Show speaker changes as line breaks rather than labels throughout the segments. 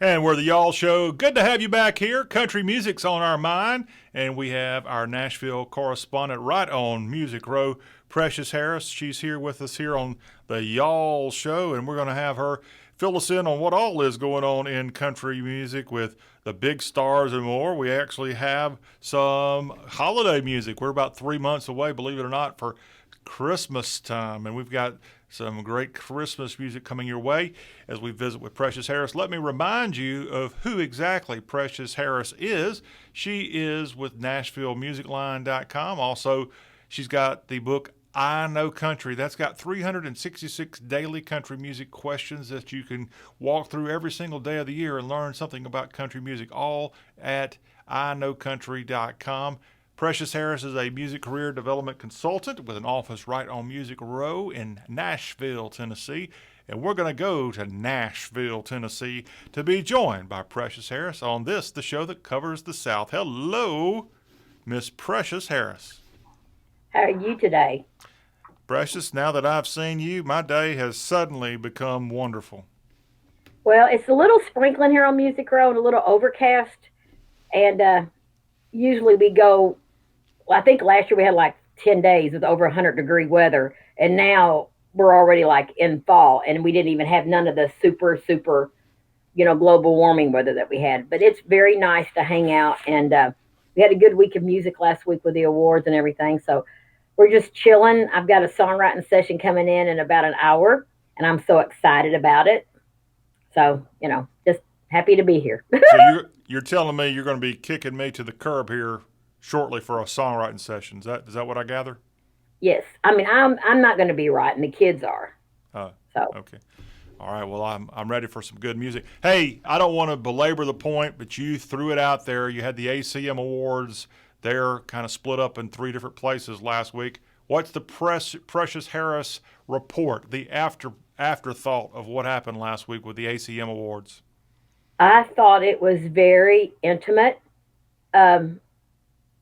And we're the Y'all Show. Good to have you back here. Country music's on our mind, and we have our Nashville correspondent right on Music Row, Preshias Harris. She's here with us here on the Y'all Show, and we're going to have her fill us in on what all is going on in country music with the big stars and more. We actually have some holiday music. We're about 3 months away, believe it or not, for Christmas time, and we've got some great Christmas music coming your way as we visit with Preshias Harris. Let me remind you of who exactly Preshias Harris is. She is with NashvilleMusicLine.com. Also, she's got the book I Know Country. That's got 366 daily country music questions that you can walk through every single day of the year and learn something about country music, all at iknowcountry.com. Preshias Harris is a music career development consultant with an office right on Music Row in Nashville, Tennessee. And we're going to go to Nashville, Tennessee to be joined by Preshias Harris on this, the show that covers the South. Hello, Miss Preshias Harris.
How are you today?
Preshias, now that I've seen you, my day has suddenly become wonderful.
Well, it's a little sprinkling here on Music Row and a little overcast. And usually we go, well, I think last year we had like 10 days with over 100-degree weather. And now we're already like in fall and we didn't even have none of the super, global warming weather that we had. But it's very nice to hang out. And we had a good week of music last week with the awards and everything. So we're just chilling. I've got a songwriting session coming in about an hour. And I'm so excited about it. So, just happy to be here.
So you're telling me you're going to be kicking me to the curb here shortly for a songwriting session. Is that what I gather?
Yes. I mean, I'm not going to be writing. The kids are. So
Okay. All right. Well, I'm ready for some good music. Hey, I don't want to belabor the point, but you threw it out there. You had the ACM Awards. They're kind of split up in 3 different places last week. What's the Preshias Harris report, the afterthought of what happened last week with the ACM Awards?
I thought it was very intimate. Um,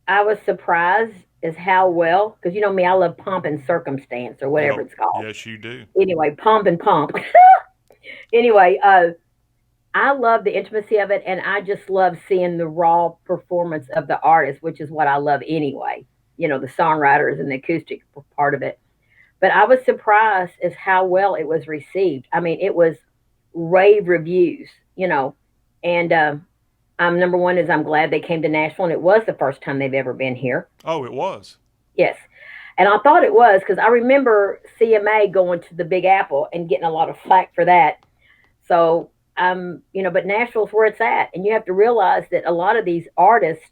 I was surprised as how well, because you know me, I love pomp and circumstance or whatever
Yep.
it's called.
Yes, you do.
Anyway, pomp and pomp. Anyway, I love the intimacy of it, and I just love seeing the raw performance of the artist, which is what I love anyway. The songwriters and the acoustic part of it. But I was surprised as how well it was received. I mean, it was rave reviews. And number one is I'm glad they came to Nashville, and it was the first time they've ever been here.
Oh, it was.
Yes. And I thought it was because I remember CMA going to the Big Apple and getting a lot of flack for that. So, but Nashville's where it's at. And you have to realize that a lot of these artists,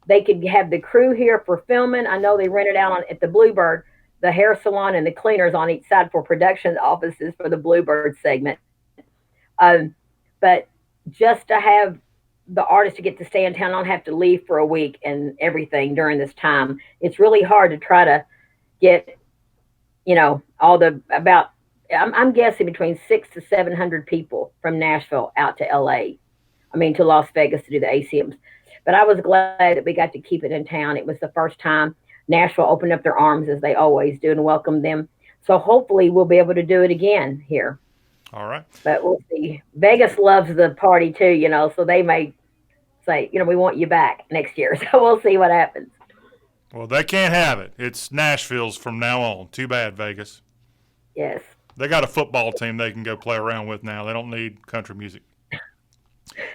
they could have the crew here for filming. I know they rented out at the Bluebird, the hair salon and the cleaners on each side for production offices for the Bluebird segment. But just to have the artist to get to stay in town, not have to leave for a week and everything during this time, it's really hard to try to get, all the about. I'm guessing between 600 to 700 people from Nashville out to LA. I mean to Las Vegas to do the ACMs. But I was glad that we got to keep it in town. It was the first time Nashville opened up their arms as they always do and welcome them. So hopefully we'll be able to do it again here.
All right.
But we'll see. Vegas loves the party too, so they may say, we want you back next year. So we'll see what happens.
Well, they can't have it. It's Nashville's from now on. Too bad, Vegas.
Yes.
They got a football team they can go play around with now. They don't need country music.
Oh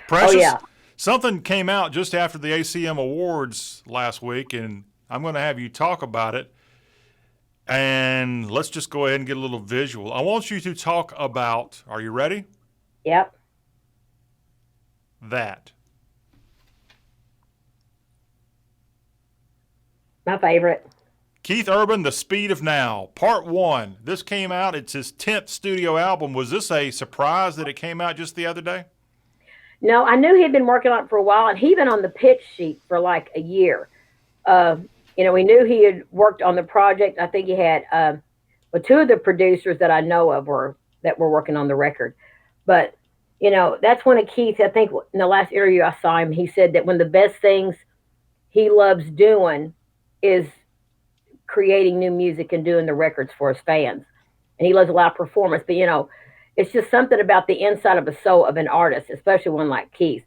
Preshias,
yeah.
something came out just after the ACM Awards last week, and I'm going to have you talk about it. And let's just go ahead and get a little visual. I want you to talk about, are you ready?
Yep.
That.
My favorite.
Keith Urban, The Speed of Now, Part 1. This came out. It's his 10th studio album. Was this a surprise that it came out just the other day?
No, I knew he'd been working on it for a while, and he'd been on the pitch sheet for like a year. Uh, we knew he had worked on the project. I think he had, well, 2 of the producers that I know of were working on the record. But that's one of Keith. I think in the last interview I saw him, he said that one of the best things he loves doing is creating new music and doing the records for his fans. And he loves a lot of performance. But it's just something about the inside of the soul of an artist, especially one like Keith,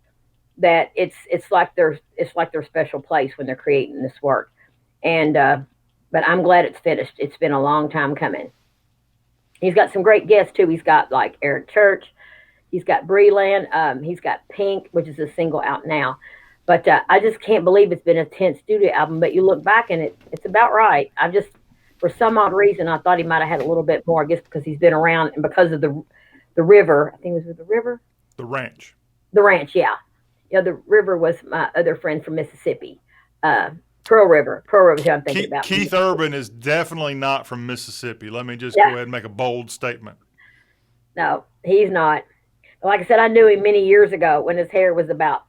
that it's like their special place when they're creating this work. And but I'm glad it's finished. It's been a long time coming. He's got some great guests too. He's got like Eric Church. He's got Breland. He's got Pink, which is a single out now. But I just can't believe it's been a 10th studio album. But you look back and it's about right. I just, for some odd reason, I thought he might have had a little bit more. I guess because he's been around and because of the river. I think it was with the river.
The ranch.
The ranch, yeah. Yeah, the river was my other friend from Mississippi. Pearl River. Pearl River is who I'm thinking about.
Keith Urban is definitely not from Mississippi. Let me just go ahead and make a bold statement.
No, he's not. Like I said, I knew him many years ago when his hair was about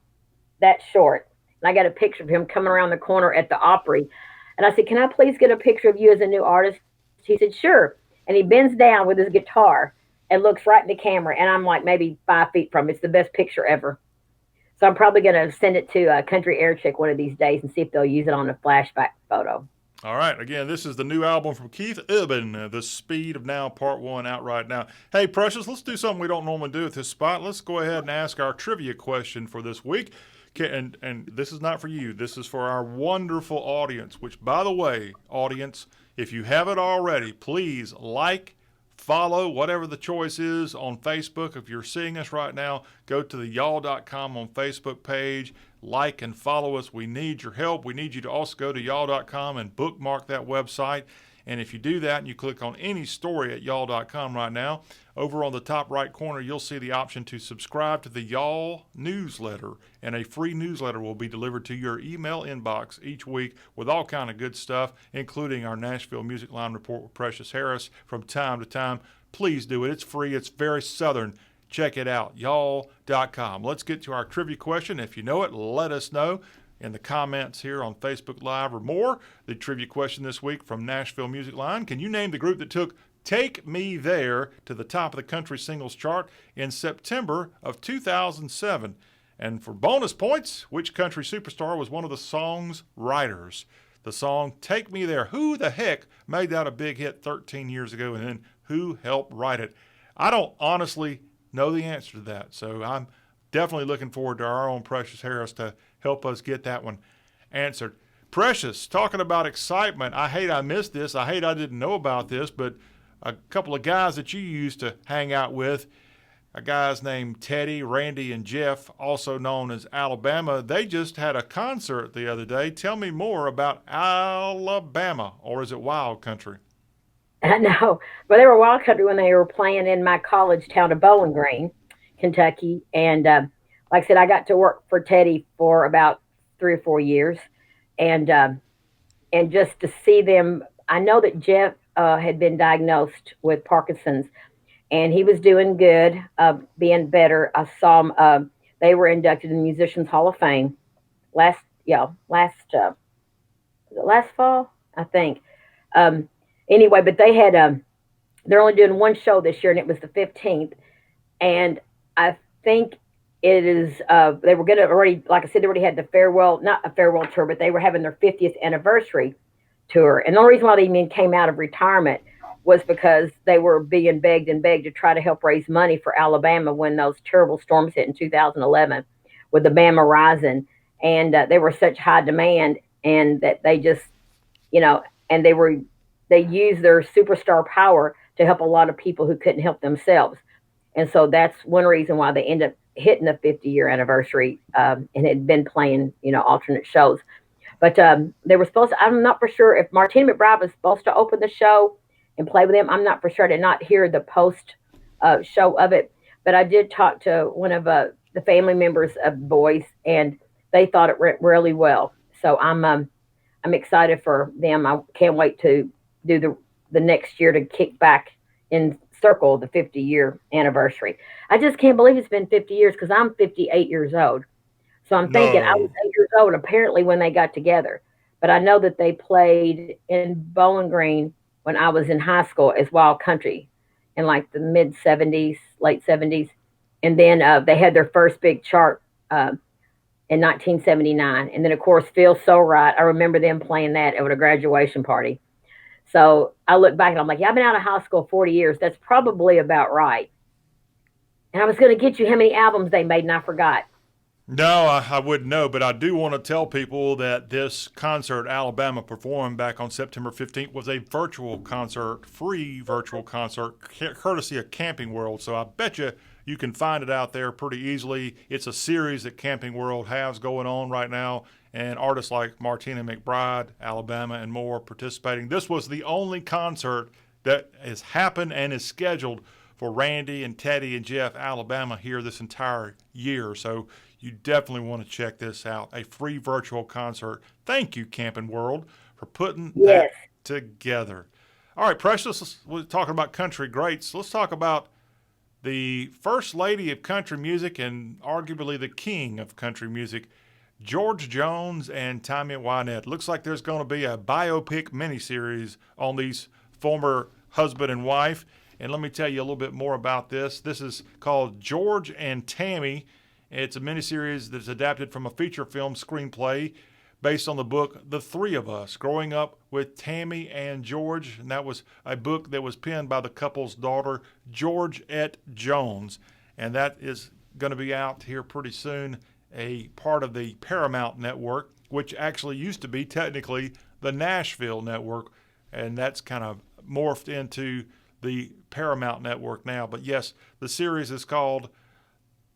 that short. And I got a picture of him coming around the corner at the Opry. And I said, can I please get a picture of you as a new artist? He said, sure. And he bends down with his guitar and looks right in the camera. And I'm like maybe 5 feet from him. It's the best picture ever. So I'm probably going to send it to Country Air Chick one of these days and see if they'll use it on a flashback photo.
All right. Again, this is the new album from Keith Urban, The Speed of Now, Part 1, out right now. Hey, Precious, let's do something we don't normally do at this spot. Let's go ahead and ask our trivia question for this week. And this is not for you. This is for our wonderful audience, which, by the way, audience, if you haven't already, please like, follow, whatever the choice is on Facebook. If you're seeing us right now, go to the y'all.com on Facebook page, like and follow us. We need your help. We need you to also go to y'all.com and bookmark that website. And if you do that and you click on any story at y'all.com right now, over on the top right corner, you'll see the option to subscribe to the Y'all newsletter. And a free newsletter will be delivered to your email inbox each week with all kind of good stuff, including our Nashville Music Line Report with Preshias Harris from time to time. Please do it. It's free. It's very Southern. Check it out, y'all.com. Let's get to our trivia question. If you know it, let us know in the comments here on Facebook Live or more. The trivia question this week from Nashville Music Line. Can you name the group that took Take Me There to the top of the country singles chart in September of 2007? And for bonus points, which country superstar was one of the song's writers? The song Take Me There. Who the heck made that a big hit 13 years ago, and then who helped write it? I don't honestly know the answer to that, so I'm definitely looking forward to our own Preshias Harris to help us get that one answered. Precious, talking about excitement, I hate I missed this. I hate I didn't know about this, but a couple of guys that you used to hang out with, guys named Teddy, Randy, and Jeff, also known as Alabama, they just had a concert the other day. Tell me more about Alabama, or is it Wild Country?
No, but they were Wild Country when they were playing in my college town of Bowling Green, Kentucky. And like I said, I got to work for Teddy for about 3 or 4 years. And just to see them, I know that Jeff had been diagnosed with Parkinson's, and he was doing good, being better. I saw him, they were inducted in the Musicians Hall of Fame last fall, I think. Anyway, but they had, they're only doing one show this year, and it was the 15th. And I think it is, they were going to already, like I said, they already had the farewell, not a farewell tour, but they were having their 50th anniversary tour. And the only reason why they even came out of retirement was because they were being begged and begged to try to help raise money for Alabama when those terrible storms hit in 2011 with the Bama rising. And they were such high demand, and that they just, and they used their superstar power to help a lot of people who couldn't help themselves. And so that's one reason why they ended up hitting the 50-year anniversary, and had been playing, alternate shows. But they were supposed to, I'm not for sure if Martina McBride was supposed to open the show and play with them. I'm not for sure. I did not hear the post show of it, but I did talk to one of the family members of the boys, and they thought it went really well. So I'm excited for them. I can't wait to do the next year to kick back in circle the 50-year anniversary. I just can't believe it's been 50 years because I'm 58 years old. So I'm thinking I was 8 years old apparently when they got together. But I know that they played in Bowling Green when I was in high school as Wild Country in like the mid-70s, late 70s. And then they had their first big chart in 1979. And then, of course, Feel So Right. I remember them playing that at a graduation party. So I look back and I'm like, yeah, I've been out of high school 40 years. That's probably about right. And I was going to get you how many albums they made, and I forgot.
No, I wouldn't know, but I do want to tell people that this concert Alabama performed back on September 15th was a virtual concert, free virtual concert, courtesy of Camping World. So I bet you can find it out there pretty easily. It's a series that Camping World has going on right now, and artists like Martina McBride, Alabama, and more participating. This was the only concert that has happened and is scheduled for Randy and Teddy and Jeff Alabama here this entire year. So you definitely want to check this out. A free virtual concert. Thank you, Camping World, for putting that
Yes.
together. All right, Precious, we're talking about country greats. Let's talk about the first lady of country music and arguably the king of country music, George Jones and Tammy Wynette. Looks like there's going to be a biopic miniseries on these former husband and wife. And let me tell you a little bit more about this. This is called George and Tammy. It's a miniseries that's adapted from a feature film screenplay based on the book The Three of Us, Growing Up with Tammy and George. And that was a book that was penned by the couple's daughter, Georgette Jones. And that is going to be out here pretty soon, a part of the Paramount Network, which actually used to be technically the Nashville Network. And that's kind of morphed into the Paramount Network now. But yes, the series is called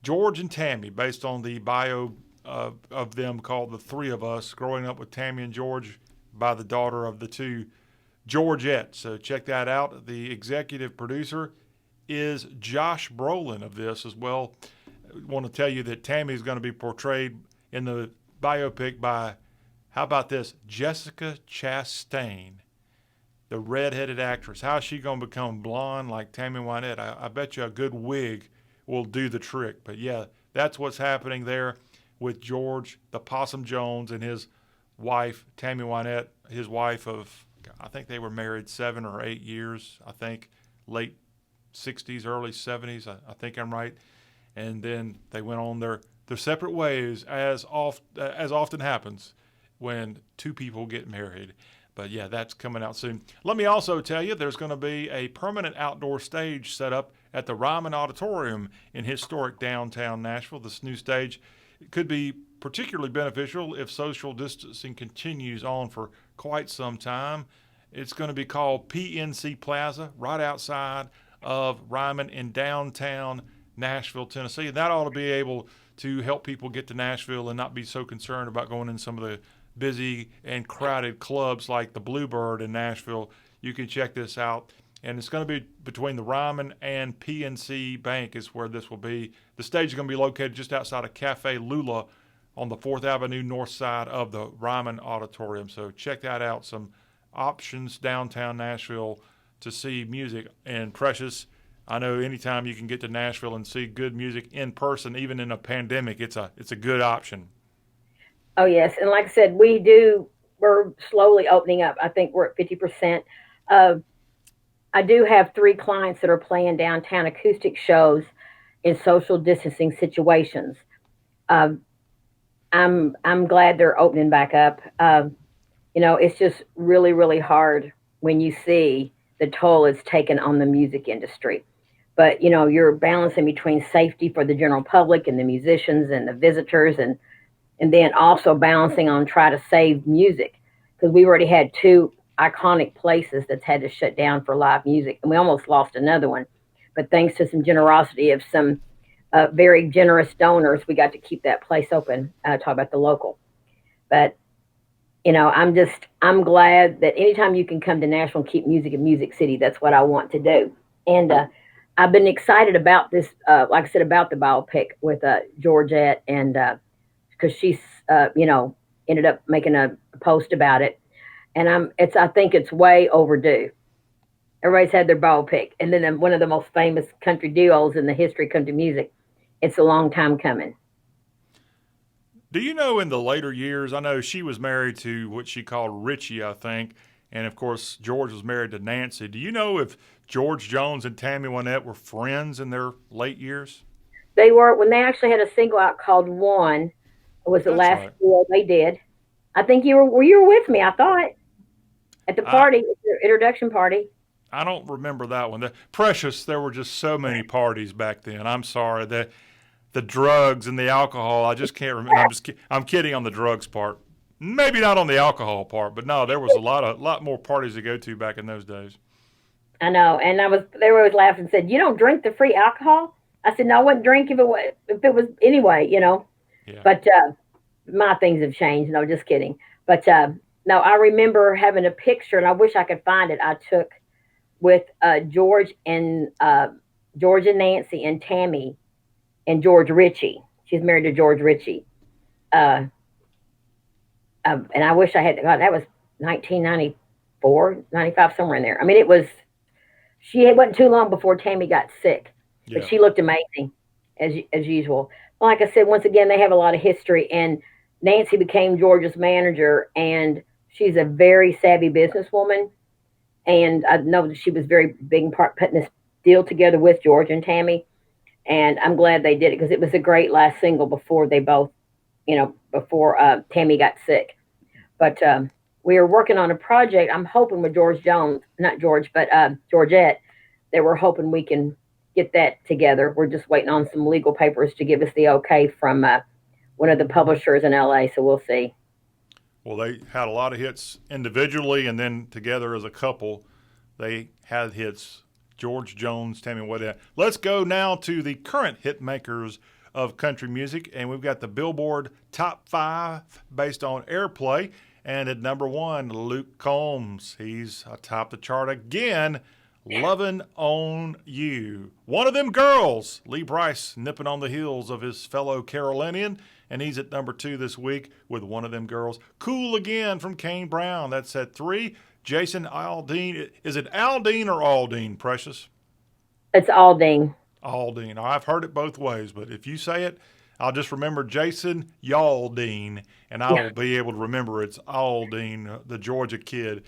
George and Tammy, based on the bio of them called The Three of Us, Growing Up with Tammy and George by the daughter of the two, Georgette. So check that out. The executive producer is Josh Brolin of this as well. I want to tell you that Tammy is going to be portrayed in the biopic by, how about this, Jessica Chastain, the redheaded actress. How is she going to become blonde like Tammy Wynette? I bet you a good wig will do the trick. But yeah, that's what's happening there with George the Possum Jones and his wife, Tammy Wynette, his wife of, I think they were married 7 or 8 years, I think late 60s, early 70s, I think I'm right. And then they went on their separate ways, as often happens when two people get married. But yeah, that's coming out soon. Let me also tell you, there's going to be a permanent outdoor stage set up at the Ryman Auditorium in historic downtown Nashville. This new stage could be particularly beneficial if social distancing continues on for quite some time. It's going to be called PNC Plaza, right outside of Ryman in downtown Nashville, Tennessee. And that ought to be able to help people get to Nashville and not be so concerned about going in some of the busy and crowded clubs like the Bluebird in Nashville. You can check this out. And it's going to be between the Ryman and PNC Bank is where this will be. The stage is going to be located just outside of Cafe Lula on the 4th Avenue north side of the Ryman Auditorium. So check that out. Some options downtown Nashville to see music. And Precious, I know anytime you can get to Nashville and see good music in person, even in a pandemic, it's a good option.
Oh, yes. And like I said, we're slowly opening up. I think we're at 50%. I do have 3 clients that are playing downtown acoustic shows in social distancing situations. I'm glad they're opening back up. It's just really, really hard when you see the toll it's taken on the music industry. But, you're balancing between safety for the general public and the musicians and the visitors and then also balancing on try to save music, because we've already had 2 iconic places that's had to shut down for live music, and we almost lost another one. But thanks to some generosity of some very generous donors, we got to keep that place open. Talk about the local. But I'm glad that anytime you can come to Nashville and keep music in Music City, that's what I want to do. And I've been excited about this, like I said, about the biopic with Georgette, and because she's, ended up making a post about it. And I think it's way overdue. Everybody's had their biopic. And then one of the most famous country duos in the history of country music. It's a long time coming.
Do you know in the later years, I know she was married to what she called Richie, I think. And of course, George was married to Nancy. Do you know if George Jones and Tammy Wynette were friends in their late years?
They were, when they actually had a single out called One. It was the last tour they did. I think you were with me, I thought, at the party, your introduction party.
I don't remember that one. Precious, there were just so many parties back then. I'm sorry. The drugs and the alcohol, I just can't remember. I'm kidding on the drugs part. Maybe not on the alcohol part, but no, there was a lot more parties to go to back in those days.
I know, and they were always laughing and said, "You don't drink the free alcohol?" I said, "No, I wouldn't drink if it was anyway, you know."
Yeah.
But my things have changed. No, just kidding. But no, I remember having a picture, and I wish I could find it. I took with George and Nancy and Tammy and George Ritchie. She's married to George Ritchie. And I wish I had. God, that was 1994, 95, somewhere in there. I mean, it was. It wasn't too long before Tammy got sick, but
Yeah.
she looked amazing as usual. Like I said, once again, they have a lot of history, and Nancy became George's manager, and she's a very savvy businesswoman. And I know that she was very big in part putting this deal together with George and Tammy, and I'm glad they did it because it was a great last single before they both, before Tammy got sick. But we are working on a project. I'm hoping with George Jones, not George, but Georgette, that we're hoping we can get that together. We're just waiting on some legal papers to give us the okay from one of the publishers in LA. So we'll see.
Well, they had a lot of hits individually, and then together as a couple, they had hits. George Jones, Tammy Wynette. Let's go now to the current hit makers of country music, and we've got the Billboard Top 5 based on airplay. And at number 1, Luke Combs. He's atop the chart again, Lovin' on You. One of them girls, Lee Brice, nipping on the heels of his fellow Carolinian, and he's at number 2 this week with One of Them Girls. Cool Again from Kane Brown. That's at 3. Jason Aldean. Is it Aldean or Aldean, Precious?
It's Aldean.
Aldean. I've heard it both ways, but if you say it, I'll just remember Jason Yaldine, and I will be able to remember it's Aldean, the Georgia kid.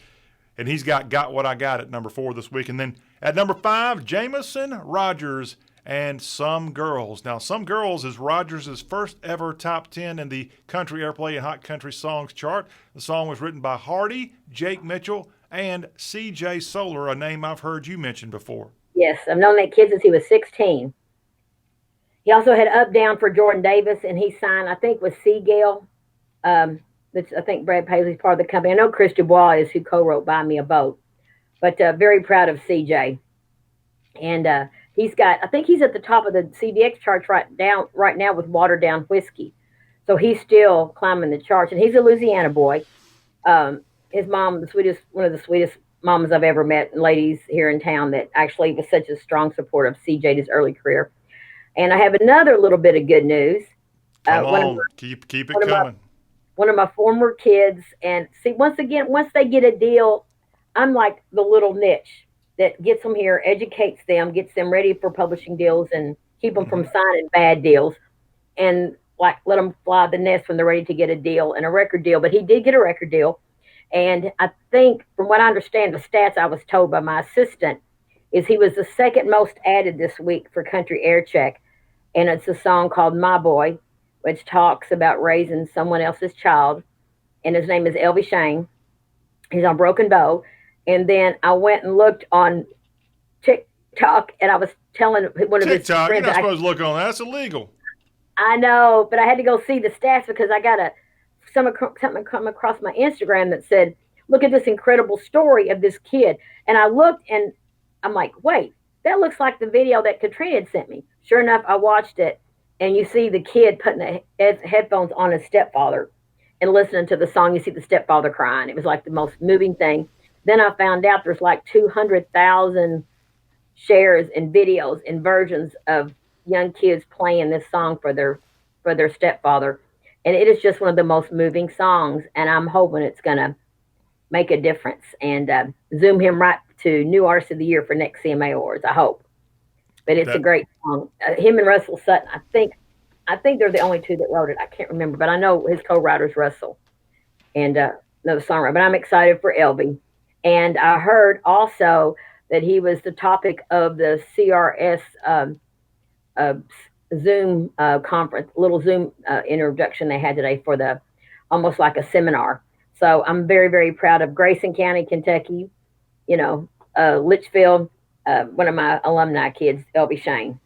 And he's got What I Got at number 4 this week. And then at number 5, Jameson Rogers and Some Girls. Now, Some Girls is Rogers' first ever top 10 in the Country Airplay and Hot Country Songs chart. The song was written by Hardy, Jake Mitchell, and C.J. Solar, a name I've heard you mention before.
Yes, I've known that kid since he was 16. He also had Up Down for Jordan Davis, and he signed, I think, with Seagull. I think Brad Paisley's part of the company. I know Chris Dubois is who co-wrote Buy Me a Boat, but very proud of CJ. And I think he's at the top of the CDX charts right now with Watered Down Whiskey. So he's still climbing the charts, and he's a Louisiana boy. His mom, one of the sweetest moms I've ever met, and ladies here in town that actually was such a strong support of CJ in his early career. And I have another little bit of good news.
Come on, keep it coming.
One of my former kids, and see, once they get a deal, I'm like the little niche that gets them here, educates them, gets them ready for publishing deals, and keep them from signing bad deals, and like let them fly the nest when they're ready to get a deal and a record deal. But he did get a record deal, and I think, from what I understand, the stats I was told by my assistant is he was the second most added this week for Country Air Check. And it's a song called My Boy, which talks about raising someone else's child. And his name is Elvie Shane. He's on Broken Bow. And then I went and looked on TikTok, and I was telling one of his
TikTok,
friends.
you're not supposed to look on that. That's illegal.
I know, but I had to go see the stats because I got something come across my Instagram that said, look at this incredible story of this kid. And I looked, and I'm like, wait, that looks like the video that Katrina had sent me. Sure enough, I watched it, and you see the kid putting the headphones on his stepfather and listening to the song. You see the stepfather crying. It was like the most moving thing. Then I found out there's like 200,000 shares and videos and versions of young kids playing this song for their stepfather. And it is just one of the most moving songs, and I'm hoping it's going to make a difference and zoom him right to New Artist of the Year for next CMA Awards, I hope. But it's a great song. Him and Russell Sutton, I think they're the only two that wrote it. I can't remember, but I know his co-writer's Russell and another songwriter. But I'm excited for Elvie. And I heard also that he was the topic of the CRS Zoom conference, little Zoom introduction they had today for almost like a seminar. So I'm very, very proud of Grayson County, Kentucky, Litchfield, one of my alumni kids, Elby Shane.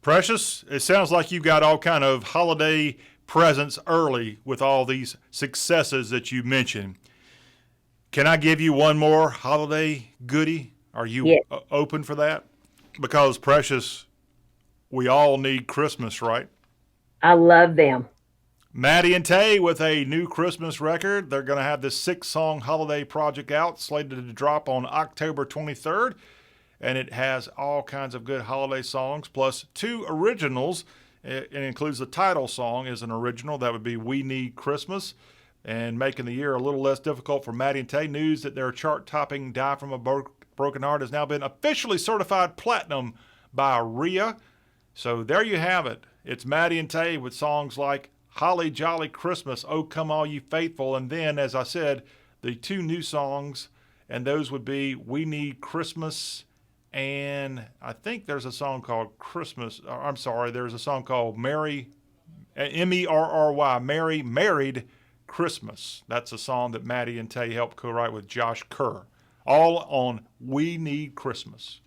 Precious, it sounds like you've got all kind of holiday presents early with all these successes that you mentioned. Can I give you one more holiday goodie? Are you
Yes,
open for that? Because, Precious, we all need Christmas, right?
I love them.
Maddie Tae with a new Christmas record. They're going to have this 6-song holiday project out, slated to drop on October 23rd. And it has all kinds of good holiday songs, plus 2 originals. It includes the title song as an original. That would be We Need Christmas. And making the year a little less difficult for Maddie Tae, news that their chart-topping Die From a Broken Heart has now been officially certified platinum by RIA. So there you have it. It's Maddie and Tae with songs like Holly Jolly Christmas, Oh Come All You Faithful, and then, as I said, the 2 new songs, and those would be We Need Christmas, and I think there's a song called Christmas. I'm sorry, there's a song called Merry, Merry, Merry Married Christmas. That's a song that Maddie and Tae helped co-write with Josh Kerr. All on We Need Christmas.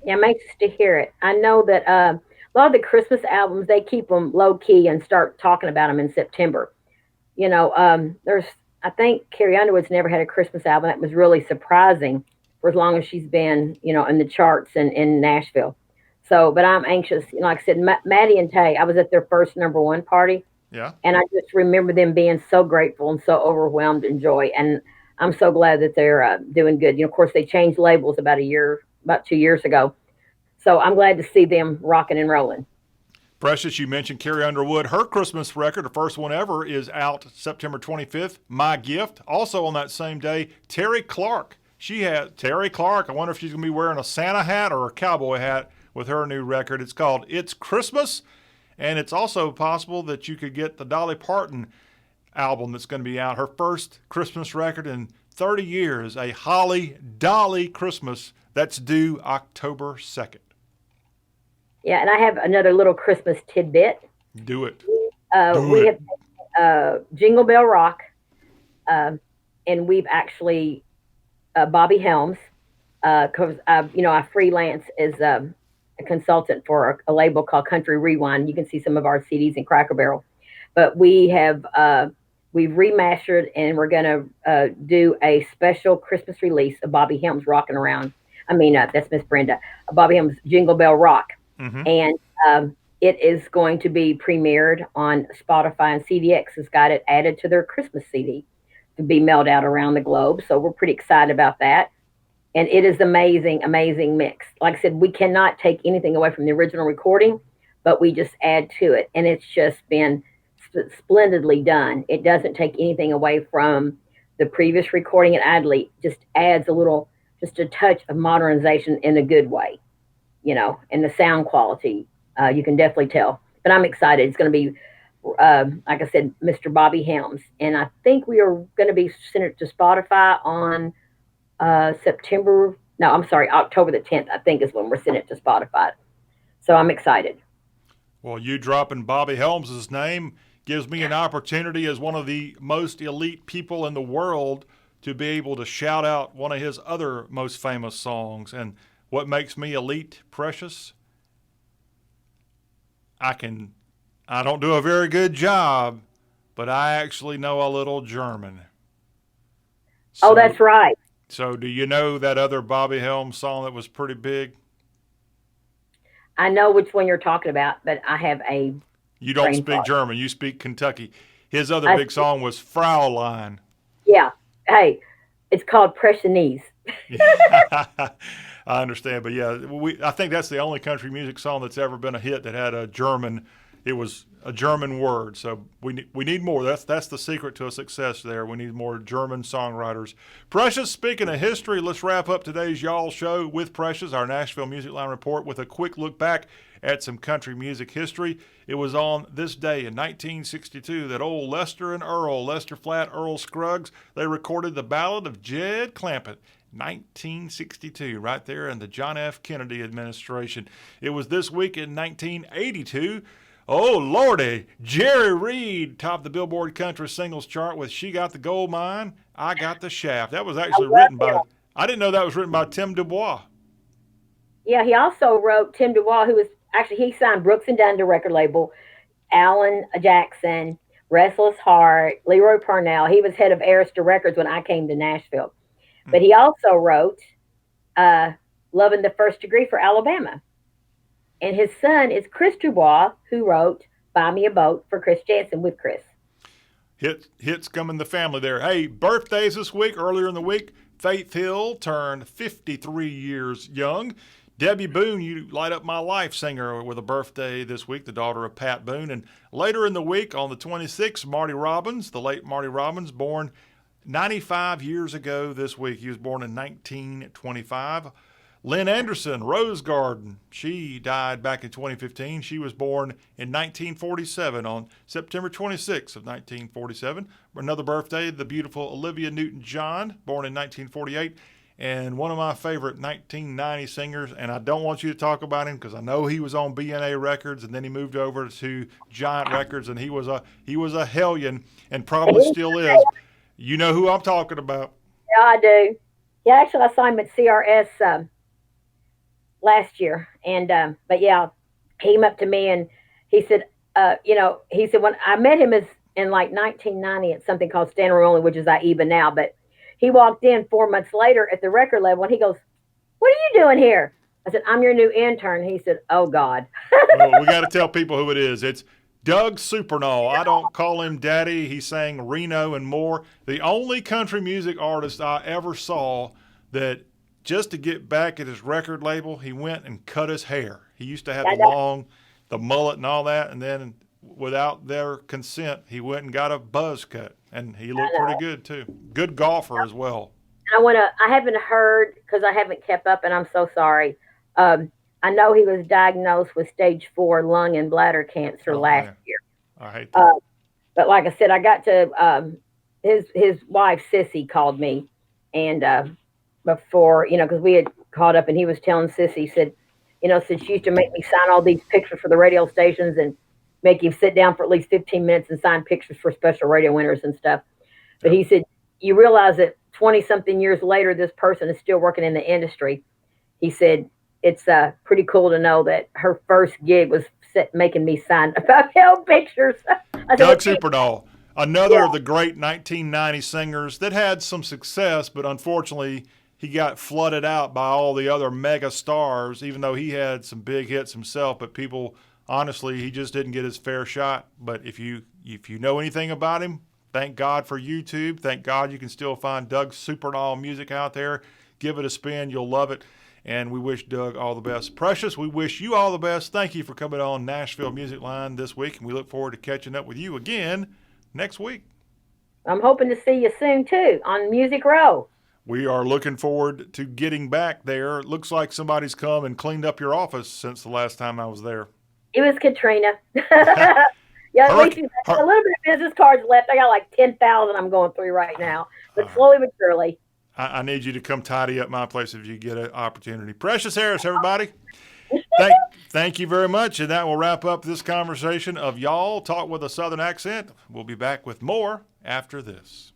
Yeah, it makes us to hear it. I know that a lot of the Christmas albums, they keep them low key and start talking about them in September. There's, I think Carrie Underwood's never had a Christmas album. That was really surprising for as long as she's been, in the charts in Nashville. So, but I'm anxious. Like I said, Maddie and Tae, I was at their first #1 party,
Yeah.
and I just remember them being so grateful and so overwhelmed in joy. And I'm so glad that they're doing good. Of course, they changed labels about 2 years ago. So I'm glad to see them rocking and rolling.
Precious, you mentioned Carrie Underwood. Her Christmas record, the first one ever, is out September 25th, My Gift. Also on that same day, Terry Clark. Terry Clark, I wonder if she's going to be wearing a Santa hat or a cowboy hat with her new record. It's called It's Christmas, and it's also possible that you could get the Dolly Parton album that's going to be out, her first Christmas record in 30 years, a Holly Dolly Christmas that's due October 2nd.
Yeah, and I have another little Christmas tidbit.
Do it.
We have Jingle Bell Rock, and we've actually Bobby Helms, because I freelance as a consultant for a label called Country Rewind. You can see some of our CDs in Cracker Barrel, but we've remastered, and we're going to do a special Christmas release of Bobby Helms rocking around. That's Miss Brenda. Bobby Helms Jingle Bell Rock.
Mm-hmm.
And it is going to be premiered on Spotify, and CDX has got it added to their Christmas CD to be mailed out around the globe. So we're pretty excited about that. And it is amazing, amazing mix. Like I said, we cannot take anything away from the original recording, but we just add to it. And it's just been splendidly done. It doesn't take anything away from the previous recording. It just adds just a touch of modernization in a good way. And the sound quality, you can definitely tell. But I'm excited. It's going to be, like I said, Mr. Bobby Helms. And I think we are going to be sent it to Spotify on October the 10th, I think is when we're sending it to Spotify. So I'm excited.
Well, you dropping Bobby Helms' name gives me an opportunity as one of the most elite people in the world to be able to shout out one of his other most famous songs. And what makes me elite, Precious? I don't do a very good job, but I actually know a little German.
Oh, that's right.
So do you know that other Bobby Helms song that was pretty big?
I know which one you're talking about, but I have a
You don't speak
thought.
German. You speak Kentucky. His other big song was Fraulein.
Yeah. Hey, it's called Preshias.
I understand, but yeah, I think that's the only country music song that's ever been a hit that had a German. It was a German word, so we need more. That's the secret to a success there. We need more German songwriters. Precious, speaking of history, let's wrap up today's Y'all Show with Precious, our Nashville Music Line report, with a quick look back at some country music history. It was on this day in 1962 that old Lester Flat, Earl Scruggs, they recorded the Ballad of Jed Clampett. 1962, right there in the John F. Kennedy administration. It was this week in 1982. Oh, Lordy, Jerry Reed topped the Billboard Country Singles chart with She Got the Gold Mine, I Got the Shaft. That was actually written by I didn't know that was written by Tim Dubois.
Yeah, he also wrote Tim Dubois, who was actually he signed Brooks and Dunn to record label, Alan Jackson, Restless Heart, Leroy Purnell. He was head of Arista Records when I came to Nashville. But he also wrote uh, Love in the First Degree for Alabama. And his son is Chris Dubois, who wrote Buy Me a Boat for Chris Janson with Chris.
Hits coming the family there. Hey, birthdays this week. Earlier in the week, Faith Hill turned 53 years young. Debbie Boone, You Light Up My Life singer, with a birthday this week, the daughter of Pat Boone. And later in the week, on the 26th, Marty Robbins, the late Marty Robbins, born 95 years ago this week. He was born in 1925. Lynn Anderson, Rose Garden, she died back in 2015. She was born in 1947 on September 26th of 1947. Another birthday, the beautiful Olivia Newton-John, born in 1948. And one of my favorite 1990 singers, and I don't want you to talk about him because I know he was on B&A Records and then he moved over to Giant Records, and he was a hellion and probably still is. You know who I'm talking about.
Yeah, I do. Yeah, actually, I saw him at CRS last year, and but yeah, he came up to me and he said, he said when I met him is in like 1990 at something called Stand Room Only, which is AIBA now, but he walked in 4 months later at the record label and he goes, "What are you doing here?" I said, "I'm your new intern." He said, "Oh God."
Well, we got to tell people who it is. It's Doug Supernall. I don't call him Daddy. He sang Reno and More. The only country music artist I ever saw that just to get back at his record label, he went and cut his hair. He used to have the mullet and all that, and then without their consent, he went and got a buzz cut, and he looked pretty good too. Good golfer as well.
I haven't heard because I haven't kept up, and I'm so sorry. I know he was diagnosed with stage 4 lung and bladder cancer last year.
I hate that.
But like I said, I got to his wife Sissy called me, and before because we had caught up, and he was telling Sissy, he said, since she used to make me sign all these pictures for the radio stations and make you sit down for at least 15 minutes and sign pictures for special radio winners and stuff. But he said, you realize that 20 something years later, this person is still working in the industry. He said, it's pretty cool to know that her first gig was making me sign about pictures.
Doug Supernall, another of the great 1990 singers that had some success, but unfortunately he got flooded out by all the other mega stars, even though he had some big hits himself. But people, honestly, he just didn't get his fair shot. But if you know anything about him, thank God for YouTube. Thank God you can still find Doug Supernall music out there. Give it a spin. You'll love it. And we wish Doug all the best. Precious, we wish you all the best. Thank you for coming on Nashville Music Line this week, and we look forward to catching up with you again next week.
I'm hoping to see you soon, too, on Music Row.
We are looking forward to getting back there. It looks like somebody's come and cleaned up your office since the last time I was there.
It was Katrina. Yeah, at least a little bit of business cards left. I got like 10,000 I'm going through right now, but slowly but surely.
I need you to come tidy up my place if you get an opportunity. Preshias Harris, everybody. Thank you very much. And that will wrap up this conversation of Y'all Talk with a Southern Accent. We'll be back with more after this.